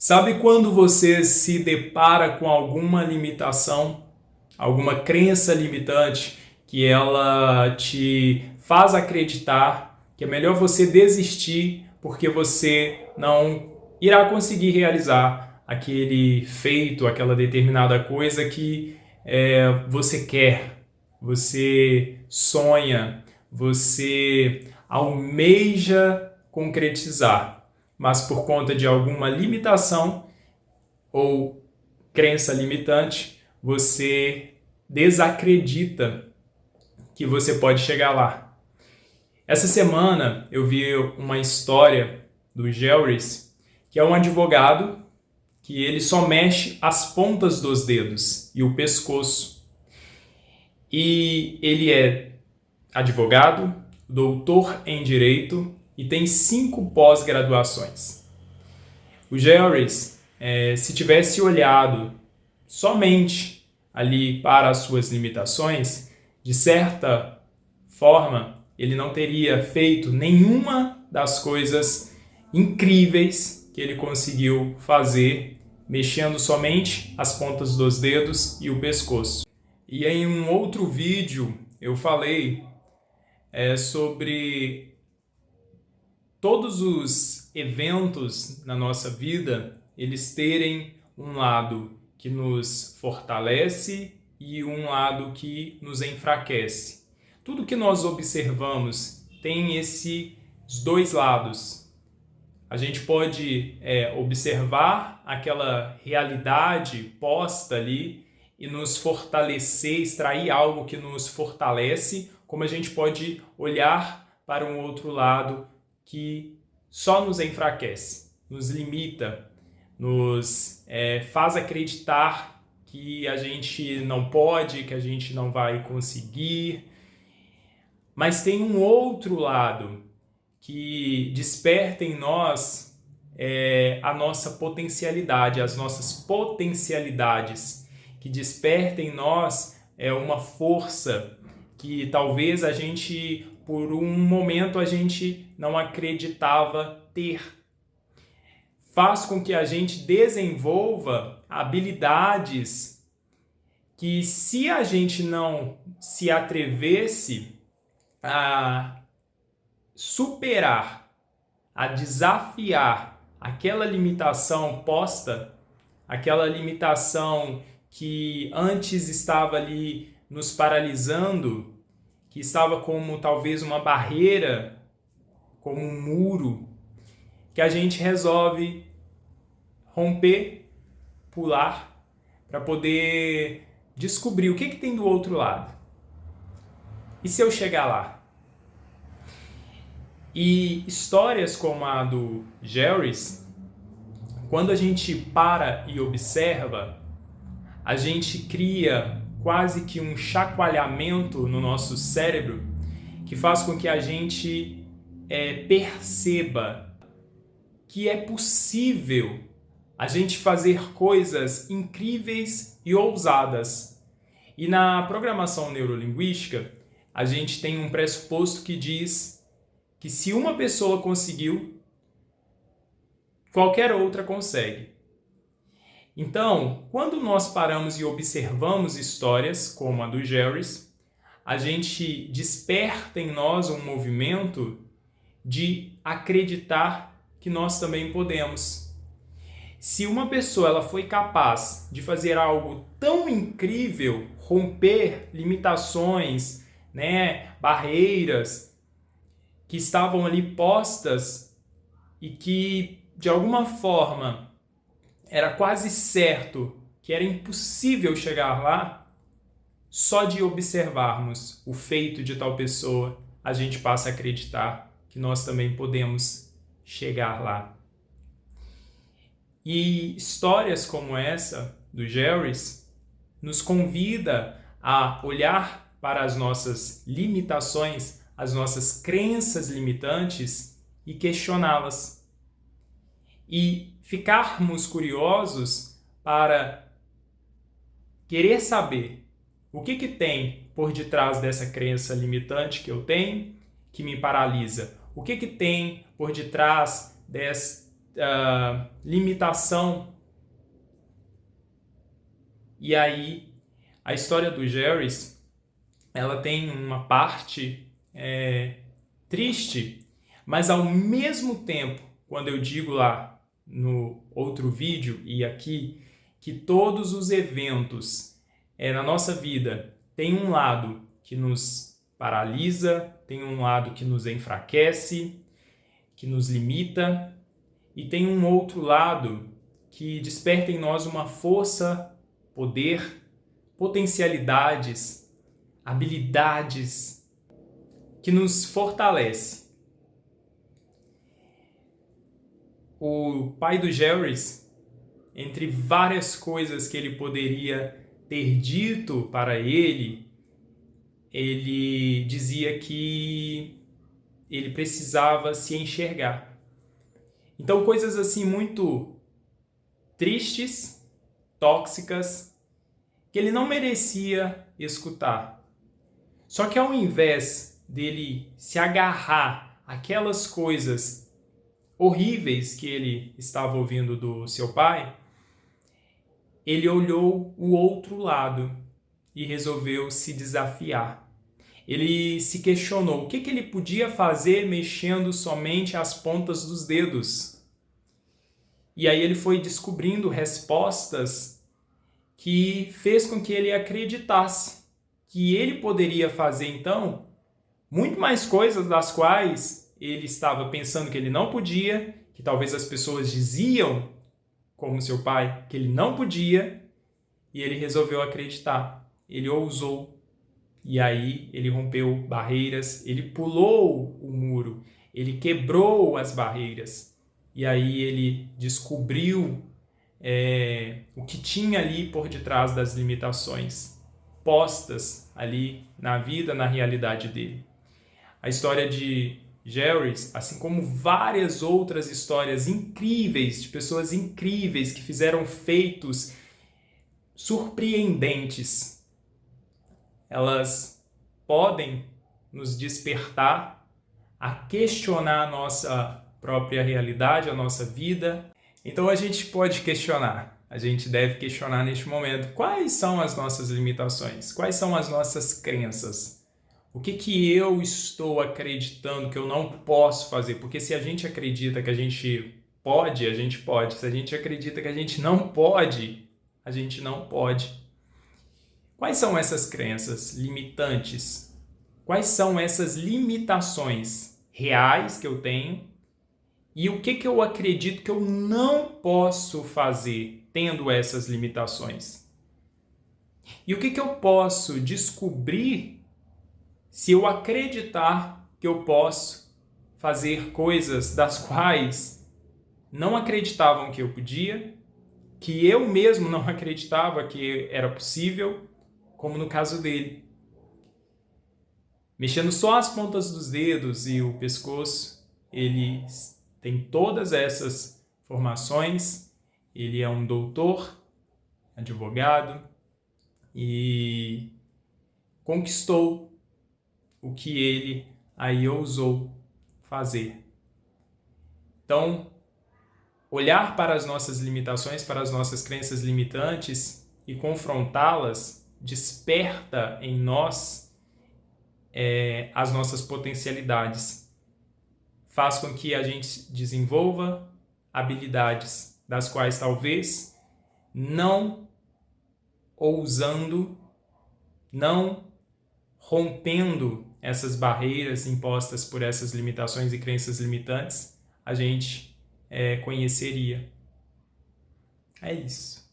Sabe quando você se depara com alguma limitação, alguma crença limitante que ela te faz acreditar que é melhor você desistir porque você não irá conseguir realizar aquele feito, aquela determinada coisa que você quer, você sonha, você almeja concretizar, mas por conta de alguma limitação ou crença limitante, você desacredita que você pode chegar lá. Essa semana eu vi uma história do Gelris, que é um advogado que ele só mexe as pontas dos dedos e o pescoço. E ele é advogado, doutor em Direito e tem 5 pós-graduações. O Gelris, se tivesse olhado somente ali para as suas limitações, de certa forma, ele não teria feito nenhuma das coisas incríveis que ele conseguiu fazer, mexendo somente as pontas dos dedos e o pescoço. E em um outro vídeo eu falei sobre todos os eventos na nossa vida, eles terem um lado que nos fortalece e um lado que nos enfraquece. Tudo que nós observamos tem esses dois lados. A gente pode observar aquela realidade posta ali e nos fortalecer, extrair algo que nos fortalece, como a gente pode olhar para um outro lado que só nos enfraquece, nos limita, nos faz acreditar que a gente não pode, que a gente não vai conseguir. Mas tem um outro lado que desperta em nós a nossa potencialidade, as nossas potencialidades, que desperta em nós uma força que talvez a gente, por um momento, a gente não acreditava ter. Faz com que a gente desenvolva habilidades que, se a gente não se atrevesse a superar, a desafiar aquela limitação posta, aquela limitação que antes estava ali nos paralisando, que estava como talvez uma barreira, como um muro, que a gente resolve romper, pular, para poder descobrir o que tem do outro lado. E se eu chegar lá? E histórias como a do Gelris, quando a gente para e observa, a gente cria quase que um chacoalhamento no nosso cérebro que faz com que a gente perceba que é possível a gente fazer coisas incríveis e ousadas. E na programação neurolinguística, a gente tem um pressuposto que diz que se uma pessoa conseguiu, qualquer outra consegue. Então, quando nós paramos e observamos histórias como a do Gelris, a gente desperta em nós um movimento de acreditar que nós também podemos. Se uma pessoa ela foi capaz de fazer algo tão incrível, romper limitações, barreiras que estavam ali postas e que, de alguma forma, era quase certo que era impossível chegar lá, só de observarmos o feito de tal pessoa, a gente passa a acreditar que nós também podemos chegar lá. E histórias como essa do Gelris nos convida a olhar para as nossas limitações, as nossas crenças limitantes e questioná-las. E ficarmos curiosos para querer saber o que tem por detrás dessa crença limitante que eu tenho, que me paralisa. O que tem por detrás limitação. E aí, a história do Jerrys, ela tem uma parte triste, mas ao mesmo tempo, quando eu digo lá no outro vídeo e aqui, que todos os eventos na nossa vida têm um lado que nos paralisa, tem um lado que nos enfraquece, que nos limita, e tem um outro lado que desperta em nós uma força, poder, potencialidades, habilidades, que nos fortalece. O pai do Jerrys, entre várias coisas que ele poderia ter dito para ele dizia que ele precisava se enxergar. Então, coisas assim muito tristes, tóxicas, que ele não merecia escutar. Só que ao invés dele se agarrar àquelas coisas horríveis que ele estava ouvindo do seu pai, ele olhou o outro lado e resolveu se desafiar. Ele se questionou o que ele podia fazer mexendo somente as pontas dos dedos. E aí ele foi descobrindo respostas que fez com que ele acreditasse que ele poderia fazer, então, muito mais coisas das quais ele estava pensando que ele não podia, que talvez as pessoas diziam, como seu pai, que ele não podia, e ele resolveu acreditar. Ele ousou. E aí ele rompeu barreiras, ele pulou o muro, ele quebrou as barreiras. E aí ele descobriu o que tinha ali por detrás das limitações postas ali na vida, na realidade dele. A história de Jerrys, assim como várias outras histórias incríveis, de pessoas incríveis que fizeram feitos surpreendentes, elas podem nos despertar a questionar a nossa própria realidade, a nossa vida. Então a gente pode questionar, a gente deve questionar neste momento quais são as nossas limitações, quais são as nossas crenças. O que eu estou acreditando que eu não posso fazer? Porque se a gente acredita que a gente pode, a gente pode. Se a gente acredita que a gente não pode, a gente não pode. Quais são essas crenças limitantes? Quais são essas limitações reais que eu tenho? E o que eu acredito que eu não posso fazer tendo essas limitações? E o que eu posso descobrir se eu acreditar que eu posso fazer coisas das quais não acreditavam que eu podia, que eu mesmo não acreditava que era possível, como no caso dele. Mexendo só as pontas dos dedos e o pescoço, ele tem todas essas formações, ele é um doutor, advogado e conquistou o que ele aí ousou fazer. Então, olhar para as nossas limitações, para as nossas crenças limitantes e confrontá-las desperta em nós as nossas potencialidades. Faz com que a gente desenvolva habilidades das quais talvez não ousando, não rompendo essas barreiras impostas por essas limitações e crenças limitantes, a gente conheceria. É isso.